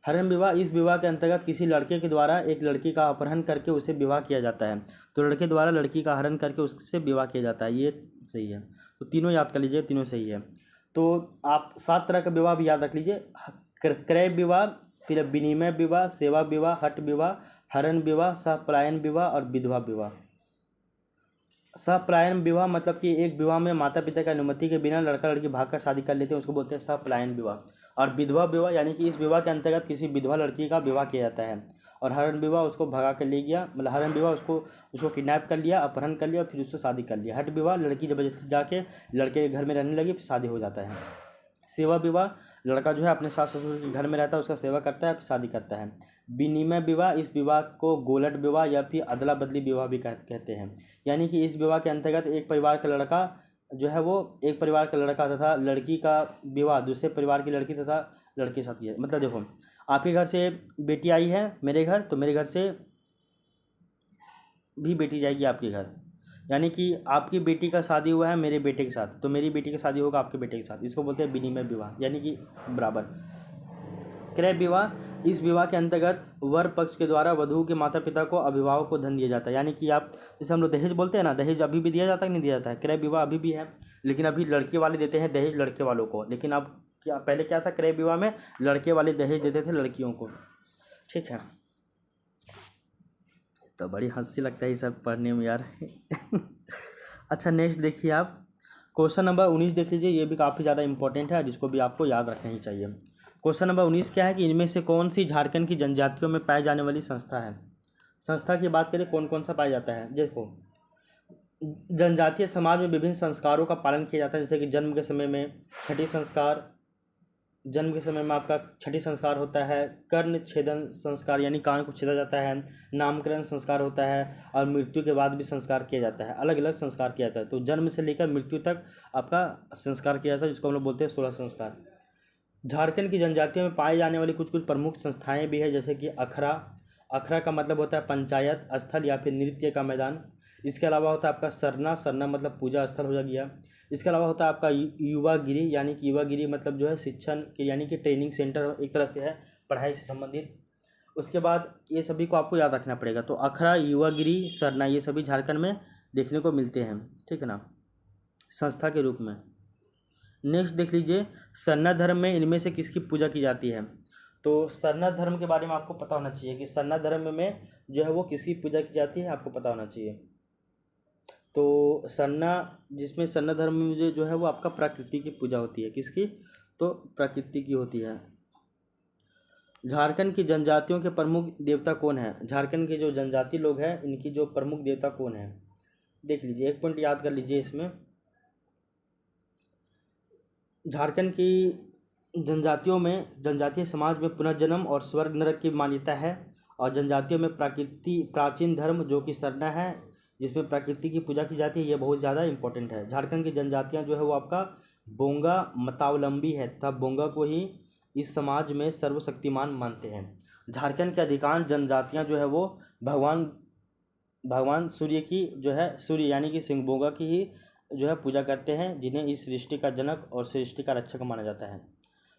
हरण विवाह, इस विवाह के अंतर्गत किसी लड़के के द्वारा एक लड़की का अपहरण करके उसे विवाह किया जाता है, तो लड़के द्वारा लड़की का हरण करके उससे विवाह किया जाता है, ये सही है। तो तीनों याद कर लीजिए, तीनों सही है। तो आप 7 तरह का विवाह भी याद रख लीजिए, क्रय विवाह, फिर विनिमय विवाह, सेवा विवाह, हट विवाह, हरण विवाह, सहपलायन विवाह और विधवा विवाह। सहपलायन विवाह मतलब कि एक विवाह में माता पिता की अनुमति के बिना लड़का लड़की भागकर शादी कर लेते हैं, उसको बोलते हैं सहपलायन विवाह। और विधवा विवाह यानी कि इस विवाह के अंतर्गत किसी विधवा लड़की का विवाह किया जाता है। और हरण विवाह उसको भगा कर ले गया, मतलब हरण विवाह उसको किडनैप कर लिया, अपहरण कर लिया और फिर उससे शादी कर लिया। हट विवाह लड़की जबरदस्ती जाके लड़के के घर में रहने लगी, फिर शादी हो जाता है। सेवा विवाह लड़का जो है अपने सास ससुर के घर में रहता है, उसका सेवा करता है, फिर शादी करता है। विनिमय विवाह, इस विवाह को गोलट विवाह या फिर अदला बदली विवाह भी कहते हैं, यानी कि इस विवाह के अंतर्गत एक परिवार का लड़का जो है वो एक परिवार का लड़का तथा लड़की का विवाह दूसरे परिवार की लड़की तथा लड़के के साथ किया। मतलब देखो आपके घर से बेटी आई है मेरे घर, तो मेरे घर से भी बेटी जाएगी आपके घर, यानी कि आपकी बेटी का शादी हुआ है मेरे बेटे के साथ, तो मेरी बेटी का शादी होगा आपके बेटे के साथ, इसको बोलते हैं विनिमय विवाह, यानी कि बराबर। क्रय विवाह, इस विवाह के अंतर्गत वर पक्ष के द्वारा वधू के माता पिता को अभिभावक को धन दिया जाता है, यानी कि आप जैसे हम लोग दहेज बोलते हैं ना, दहेज अभी भी दिया जाता है कि नहीं दिया जाता है, क्रय विवाह अभी भी है, लेकिन अभी लड़के वाले देते हैं दहेज लड़के वालों को, लेकिन अब क्या पहले क्या था, क्रय विवाह में लड़के वाले दहेज देते थे लड़कियों को, ठीक है। तो बड़ी हंसी लगता है ये सब पढ़ने में यार। अच्छा नेक्स्ट देखिए आप, क्वेश्चन नंबर 19 देख लीजिए, ये भी काफ़ी ज़्यादा इंपॉर्टेंट है जिसको भी आपको याद रखना ही चाहिए। क्वेश्चन नंबर 19 क्या है कि इनमें से कौन सी झारखंड की जनजातियों में पाई जाने वाली संस्था है। संस्था की बात करें कौन कौन सा पाया जाता है, देखो जनजातीय समाज में विभिन्न संस्कारों का पालन किया जाता है, जैसे कि जन्म के समय में छठी संस्कार, जन्म के समय में आपका छठी संस्कार होता है, कर्ण छेदन संस्कार यानी कान को छेदा जाता है, नामकरण संस्कार होता है और मृत्यु के बाद भी संस्कार किया जाता है, अलग अलग संस्कार किया जाता है। तो जन्म से लेकर मृत्यु तक आपका संस्कार किया जाता है, जिसको हम लोग बोलते हैं 16 संस्कार। झारखंड की जनजातियों में पाई जाने वाली कुछ कुछ प्रमुख संस्थाएं भी है, जैसे कि अखरा, अखरा का मतलब होता है पंचायत स्थल या फिर नृत्य का मैदान। इसके अलावा होता है आपका सरना, सरना मतलब पूजा स्थल हो गया। इसके अलावा होता है आपका युवागिरी, यानी कि युवागिरी मतलब जो है शिक्षण के यानी कि ट्रेनिंग सेंटर एक तरह से है, पढ़ाई से संबंधित। उसके बाद ये सभी को आपको याद रखना पड़ेगा, तो अखरा, युवागिरी, सरना ये सभी झारखंड में देखने को मिलते हैं, ठीक है ना, संस्था के रूप में। नेक्स्ट देख लीजिए, सरना धर्म में इनमें से किसकी पूजा की जाती है। तो सरना धर्म के बारे में आपको पता होना चाहिए कि सरना धर्म में जो है वो किसकी पूजा की जाती है, आपको पता होना चाहिए। तो सरना, जिसमें सरना धर्म में जो है वो आपका प्रकृति की पूजा होती है। किसकी? तो प्रकृति की होती है। झारखंड की जनजातियों के प्रमुख देवता कौन है? झारखंड के जो जनजाति लोग हैं इनकी जो प्रमुख देवता कौन है, देख लीजिए, एक पॉइंट याद कर लीजिए इसमें। झारखंड की जनजातियों में, जनजातीय समाज में पुनर्जन्म और स्वर्ग नरक की मान्यता है। और जनजातियों में प्राचीन धर्म जो कि सरना है, जिसमें प्रकृति की पूजा की जाती है, ये बहुत ज़्यादा इंपॉर्टेंट है। झारखंड की जनजातियाँ जो है वो आपका बोंगा मतावलंबी है तथा बोंगा को ही इस समाज में सर्वशक्तिमान मानते हैं। झारखंड के अधिकांश जनजातियाँ जो है वो भगवान भगवान सूर्य की जो है, सूर्य यानी कि सिंहभोगा की ही जो है पूजा करते हैं, जिन्हें इस सृष्टि का जनक और सृष्टि का रक्षक माना जाता है।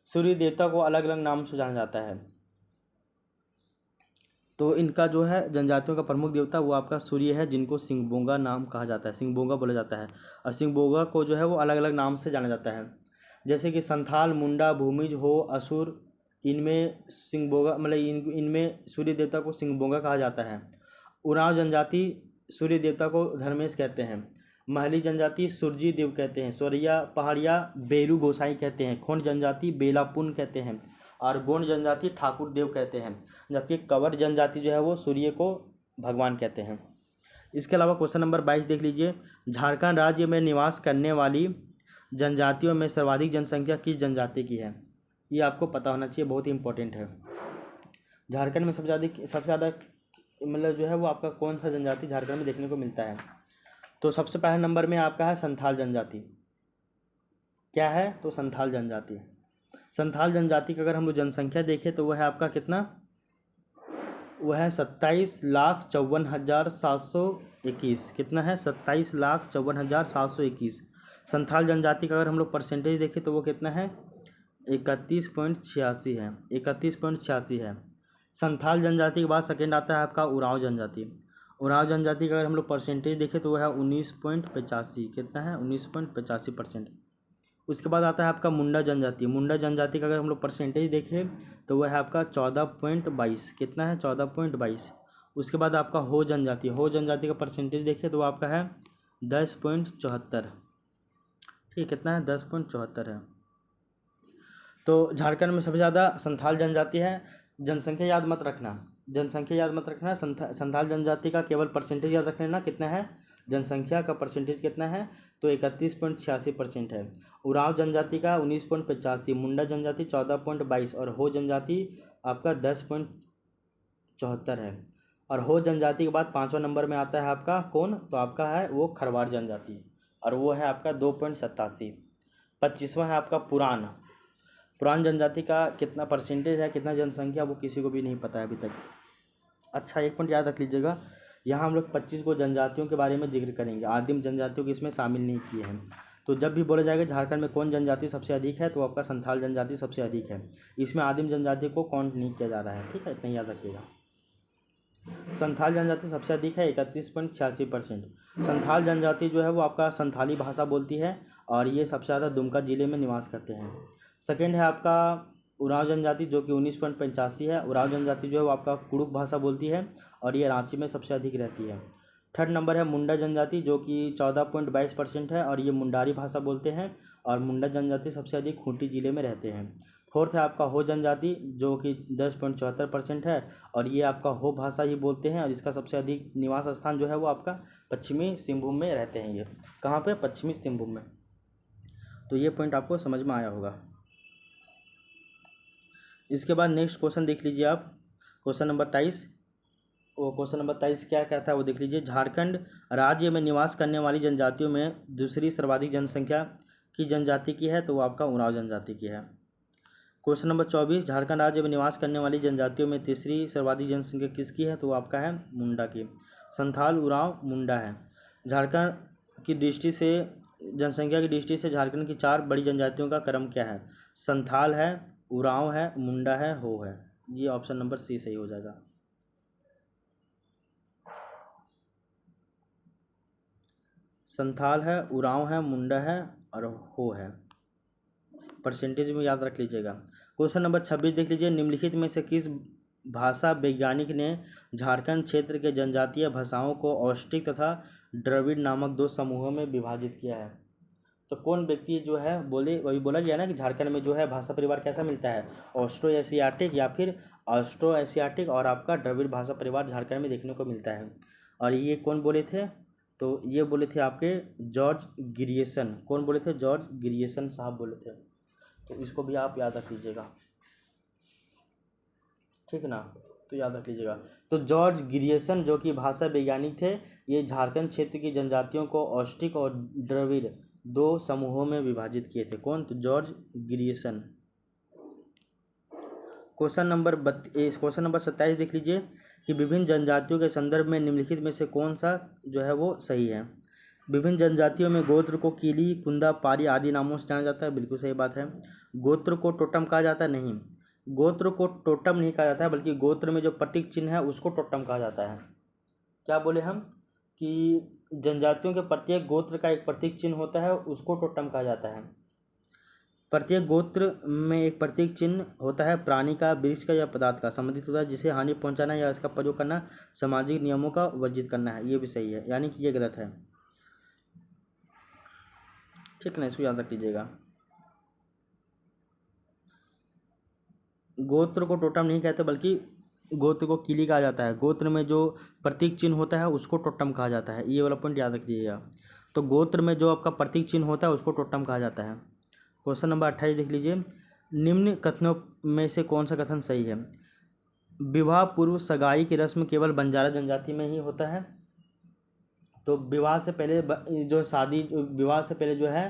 सूर्य देवता को अलग अलग नाम से जाना जाता है। तो इनका जो है जनजातियों का प्रमुख देवता वो आपका सूर्य है, जिनको सिंहभोगा नाम कहा जाता है, सिंहभोगा बोला जाता है। और सिंहभोगा को जो है वो अलग अलग नाम से जाना जाता है, जैसे कि संथाल, मुंडा, भूमिज, हो, असुर। इनमें सिंहभोगा मतलब इनमें सूर्य देवता को सिंहभोगा कहा जाता है। उरांव जनजाति सूर्य देवता को धर्मेश कहते हैं। महली जनजाति सूर्जी देव कहते हैं। स्वरिया पहाड़िया बेरू गोसाई कहते हैं। खोंड जनजाति बेलापुन कहते हैं। और गोंड जनजाति ठाकुर देव कहते हैं। जबकि कंवर जनजाति जो है वो सूर्य को भगवान कहते हैं। इसके अलावा क्वेश्चन नंबर 22 देख लीजिए। झारखंड राज्य में निवास करने वाली जनजातियों में सर्वाधिक जनसंख्या किस जनजाति की है? ये आपको पता होना चाहिए, बहुत ही इंपॉर्टेंट है। झारखंड में सबसे ज़्यादा मतलब जो है वो आपका कौन सा जनजाति झारखंड में देखने को मिलता है? तो सबसे पहले नंबर में आपका है संथाल जनजाति। क्या है? तो संथाल जनजाति। संथाल जनजाति का अगर हम लोग जनसंख्या देखें तो वह है आपका कितना? वह है 27,54,721। कितना है? 27,54,721। संथाल जनजाति का अगर हम लोग परसेंटेज देखें तो वो कितना है? 31.86 है। 31.86 है। संथाल जनजाति के बाद सेकेंड आता है आपका उरांव जनजाति। उरांव जनजाति का अगर हम लोग परसेंटेज देखें तो वह है 19.85। कितना है? 19.85%। उसके बाद आता है आपका मुंडा जनजाति। मुंडा जनजाति का अगर हम लोग परसेंटेज देखें तो वह है आपका 14.22। कितना है? 14.22। उसके बाद आपका हो जनजाति। हो जनजाति का परसेंटेज देखें तो वो आपका है 10.74। ठीक, कितना है? 10.74 है। तो झारखंड में सबसे ज़्यादा संथाल जनजाति है। जनसंख्या याद मत रखना, जनसंख्या याद मत रखना। संथाल जनजाति का केवल परसेंटेज याद रख लेना, कितना है? जनसंख्या का परसेंटेज कितना है? तो 31.86% है। उरांव जनजाति का 19.85, मुंडा जनजाति 14.22 और हो जनजाति आपका 10.74 है। और हो जनजाति के बाद 5वां नंबर में आता है आपका कौन? तो आपका है वो खरवार जनजाति, और वो है आपका 2.87। 25वां है आपका पुरान। पुरान जनजाति का कितना परसेंटेज है, कितना जनसंख्या, वो किसी को भी नहीं पता है अभी तक। अच्छा, एक पॉइंट याद रख लीजिएगा, यहाँ हम लोग 25 को जनजातियों के बारे में जिक्र करेंगे। आदिम जनजातियों को इसमें शामिल नहीं किए हैं। तो जब भी बोला जाएगा झारखंड में कौन जनजाति सबसे अधिक है, तो आपका संथाल जनजाति सबसे अधिक है। इसमें आदिम जनजाति को काउंट नहीं किया जा रहा है। ठीक है, इतना याद रखिएगा। संथाल जनजाति सबसे अधिक है 31.86%। संथाल जनजाति जो है वो आपका संथाली भाषा बोलती है, और ये सबसे ज़्यादा दुमका जिले में निवास करते हैं। सेकेंड है आपका उरांव जनजाति जो कि 19.85 है। उरांव जनजाति जो है वो आपका कुड़ुक भाषा बोलती है, और ये रांची में सबसे अधिक रहती है। थर्ड नंबर है मुंडा जनजाति जो कि 14.22% है, और ये मुंडारी भाषा बोलते हैं, और मुंडा जनजाति सबसे अधिक खूंटी जिले में रहते हैं। फोर्थ है आपका हो जनजाति जो कि 10.74% है, और ये आपका हो भाषा ही बोलते हैं, और इसका सबसे अधिक निवास स्थान जो है वो आपका पश्चिमी सिंहभूम में रहते हैं। ये कहाँ पे? पश्चिमी सिंहभूम में। तो ये पॉइंट आपको समझ में आया होगा। इसके बाद नेक्स्ट क्वेश्चन देख लीजिए आप, क्वेश्चन नंबर 23। वो क्वेश्चन नंबर 23 क्या कहता है वो देख लीजिए। झारखंड राज्य में निवास करने वाली जनजातियों में दूसरी सर्वाधिक जनसंख्या की जनजाति की है, तो वो आपका उरांव जनजाति की है। क्वेश्चन नंबर 24, झारखंड राज्य में निवास करने वाली जनजातियों में तीसरी सर्वाधिक जनसंख्या किसकी है, तो वो आपका है मुंडा की। संथाल, उरांव, मुंडा है। झारखंड की दृष्टि से, जनसंख्या की दृष्टि से झारखंड की 4 बड़ी जनजातियों का क्रम क्या है? संथाल है, उरांव है, मुंडा है, हो है। ये ऑप्शन नंबर सी सही हो जाएगा। संथाल है, उरांव है, मुंडा है और हो है। परसेंटेज में याद रख लीजिएगा। क्वेश्चन नंबर 26 देख लीजिए। निम्नलिखित में से किस भाषा वैज्ञानिक ने झारखंड क्षेत्र के जनजातीय भाषाओं को औष्टिक तथा द्रविड़ नामक दो समूहों में विभाजित किया है। तो कौन व्यक्ति जो है बोले, वही बोला गया ना कि झारखंड में जो है भाषा परिवार कैसा मिलता है, ऑस्ट्रो एशियाटिक या फिर ऑस्ट्रो एशियाटिक और आपका द्रविड़ भाषा परिवार झारखंड में देखने को मिलता है। और ये कौन बोले थे, तो ये बोले थे आपके जॉर्ज ग्रियर्सन। कौन बोले थे, जॉर्ज ग्रियर्सन साहब बोले थे। तो इसको भी आप याद रख लीजिएगा, ठीक है ना, तो याद रख लीजिएगा। तो जॉर्ज ग्रियर्सन जो कि भाषा वैज्ञानिक थे, ये झारखंड क्षेत्र की जनजातियों को ऑस्टिक और द्रविड़ दो समूहों में विभाजित किए थे। कौन, तो जॉर्ज ग्रियर्सन। क्वेश्चन नंबर 27 देख लीजिए कि विभिन्न जनजातियों के संदर्भ में निम्नलिखित में से कौन सा जो है वो सही है। विभिन्न जनजातियों में गोत्र को कीली, कुंदा, पारी आदि नामों से जाना जाता है, बिल्कुल सही बात है। गोत्र को टोटम कहा जाता है, नहीं, गोत्र को टोटम नहीं कहा जाता है, बल्कि गोत्र में जो प्रतीक चिन्ह है उसको टोटम कहा जाता है। क्या बोले हम कि जनजातियों के प्रत्येक गोत्र का एक प्रतीक चिन्ह होता है, उसको टोटम कहा जाता है। प्रत्येक गोत्र में एक प्रतीक चिन्ह होता है प्राणी का, वृक्ष का या पदार्थ का संबंधित होता है, जिसे हानि पहुंचाना या इसका प्रयोग करना सामाजिक नियमों का वर्जित करना है। ये भी सही है, यानी कि ये गलत है, ठीक ना, इसको याद रख लीजिएगा। गोत्र को टोटम नहीं कहते, बल्कि गोत्र को कीली कहा जाता है। गोत्र में जो प्रतीक चिन्ह होता है उसको टोटम कहा जाता है, ये वाला पॉइंट याद रखिएगा। तो गोत्र में जो आपका प्रतीक चिन्ह होता है उसको टोटम कहा जाता है। क्वेश्चन नंबर 28 देख लीजिए, निम्न कथनों में से कौन सा कथन सही है। विवाह पूर्व सगाई की रस्म केवल बंजारा जनजाति में ही होता है। तो विवाह से पहले विवाह से पहले जो है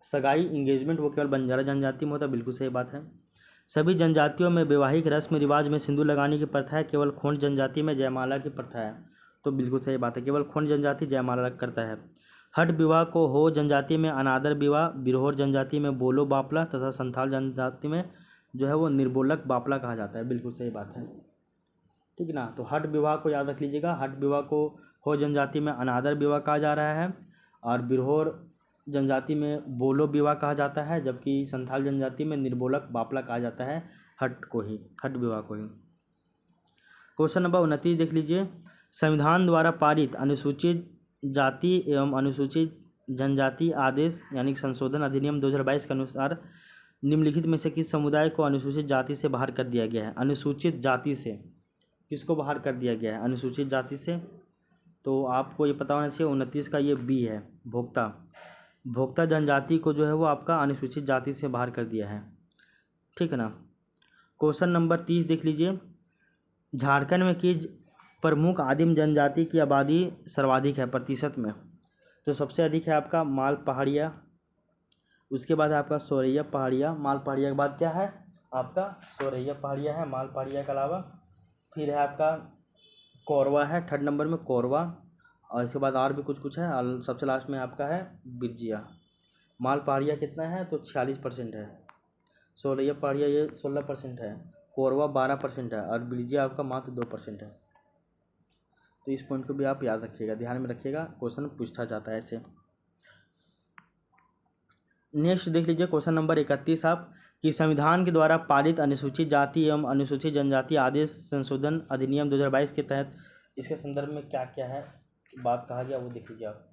सगाई, इंगेजमेंट, वो केवल बंजारा जनजाति में होता है, बिल्कुल सही बात है। सभी जनजातियों में वैवाहिक रस्म रिवाज में सिंदूर लगाने की प्रथा है, केवल खोंड जनजाति में जयमाला की प्रथा है। तो बिल्कुल सही बात है, केवल खोंड जनजाति जयमाला करता है। हट विवाह को हो जनजाति में अनादर विवाह, बिरहोर जनजाति में बोलो बापला तथा संथाल जनजाति में जो है वो निर्बोलक बापला कहा जाता है, बिल्कुल सही बात है, ठीक ना। तो हट विवाह को याद रख लीजिएगा, हट विवाह को हो जनजाति में अनादर विवाह कहा जा रहा है और बिरहोर जनजाति में बोलो विवाह कहा जाता है, जबकि संथाल जनजाति में निर्बोलक बापला कहा जाता है हट विवाह को ही। क्वेश्चन नंबर 29 देख लीजिए, संविधान द्वारा पारित अनुसूचित जाति एवं अनुसूचित जनजाति आदेश यानी संशोधन अधिनियम 2022 के अनुसार निम्नलिखित में से किस समुदाय को अनुसूचित जाति से बाहर कर दिया गया है। अनुसूचित जाति से किसको बाहर कर दिया गया है, अनुसूचित जाति से। तो आपको ये पता होना चाहिए, 29 का ये बी है, भोक्ता जनजाति को जो है वो आपका अनुसूचित जाति से बाहर कर दिया है, ठीक है ना। क्वेश्चन नंबर 30 देख लीजिए, झारखंड में किस प्रमुख आदिम जनजाति की आबादी सर्वाधिक है प्रतिशत में। तो सबसे अधिक है आपका माल पहाड़िया, उसके बाद है आपका सोरैया पहाड़िया, माल पहाड़िया के बाद क्या है आपका सोरैया पहाड़िया है, माल पहाड़िया के अलावा फिर है आपका कोरवा है, थर्ड नंबर में कोरवा, और इसके बाद और भी कुछ है, और सबसे लास्ट में आपका है बिरजिया। माल पहाड़िया कितना है, तो 46% है, सोरैया पहाड़िया ये 16% है, कोरवा 12% है और बिरजिया आपका मात्र 2% है। तो इस पॉइंट को भी आप याद रखिएगा, ध्यान में रखिएगा, क्वेश्चन पूछा जाता है ऐसे। नेक्स्ट देख लीजिए क्वेश्चन नंबर 31 आप, कि संविधान के द्वारा पारित अनुसूचित जाति एवं अनुसूचित जनजाति आदेश संशोधन अधिनियम 2022 के तहत इसके संदर्भ में क्या क्या है बात कहा गया, वो देख लीजिए आप।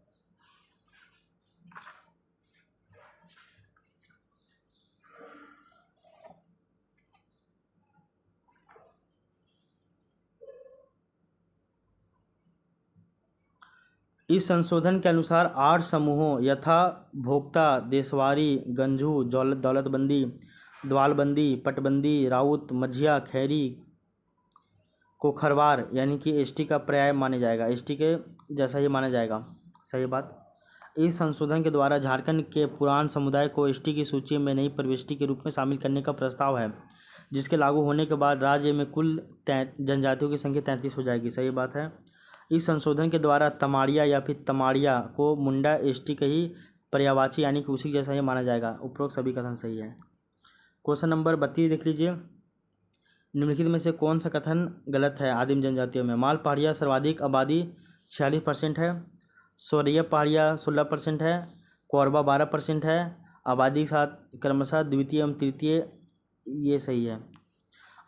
इस संशोधन के अनुसार 8 समूहों यथा भोक्ता, देशवारी, गंझू, दौलतबंदी, द्वालबंदी, पटबंदी, राउत, मझिया, खैरी को खरवार यानी कि एसटी का पर्याय माने जाएगा, एसटी के जैसा ही माना जाएगा, सही बात। इस संशोधन के द्वारा झारखंड के पुरान समुदाय को एसटी की सूची में नई प्रविष्टि के रूप में शामिल करने का प्रस्ताव है, जिसके लागू होने के बाद राज्य में कुल जनजातियों की संख्या 33 हो जाएगी, सही बात है। इस संशोधन के द्वारा तमाड़िया या फिर तमाड़िया को मुंडा एसटी का ही पर्यायवाची यानी कि उसी जैसा ही माना जाएगा, उपरोक्त सभी कथन सही है। क्वेश्चन नंबर 32 देख लीजिए, निम्नलिखित में से कौन सा कथन गलत है आदिम जनजातियों में। माल पहाड़िया सर्वाधिक आबादी 46% है, सोरैया पहाड़िया 16% है, कोरबा 12% है, आबादी के साथ क्रमशः द्वितीय एवं तृतीय ये सही है।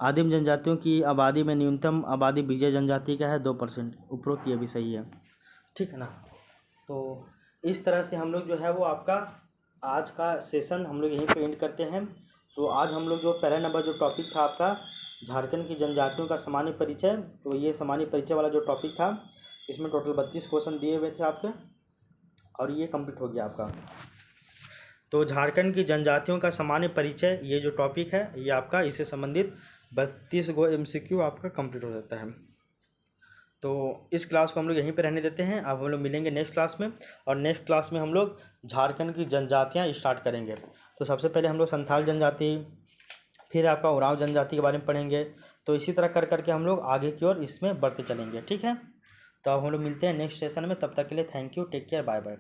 आदिम जनजातियों की आबादी में न्यूनतम आबादी विजय जनजाति का है 2%। उपरोक्त ये भी सही है, ठीक है ना। तो इस तरह से हम लोग जो है वो आपका आज का सेशन हम लोग यहीं पे एंड करते हैं। तो आज हम लोग जो पहला नंबर जो टॉपिक था आपका झारखंड की जनजातियों का सामान्य परिचय, तो ये सामान्य परिचय वाला जो टॉपिक था इसमें टोटल 32 क्वेश्चन दिए हुए थे आपके, और ये कंप्लीट हो गया आपका। तो झारखंड की जनजातियों का सामान्य परिचय ये जो टॉपिक है ये आपका इससे संबंधित 32 गो MCQ आपका कंप्लीट हो जाता है। तो इस क्लास को हम लोग यहीं पे रहने देते हैं। अब हम लोग मिलेंगे नेक्स्ट क्लास में, और नेक्स्ट क्लास में हम लोग झारखंड की जनजातियाँ स्टार्ट करेंगे। तो सबसे पहले हम लोग संथाल जनजाति, फिर आपका उरांव जनजाति के बारे में पढ़ेंगे। तो इसी तरह कर करके हम लोग आगे की ओर इसमें बढ़ते चलेंगे, ठीक है। तो अब हम लोग मिलते हैं नेक्स्ट सेशन में, तब तक के लिए thank you, take care, bye bye.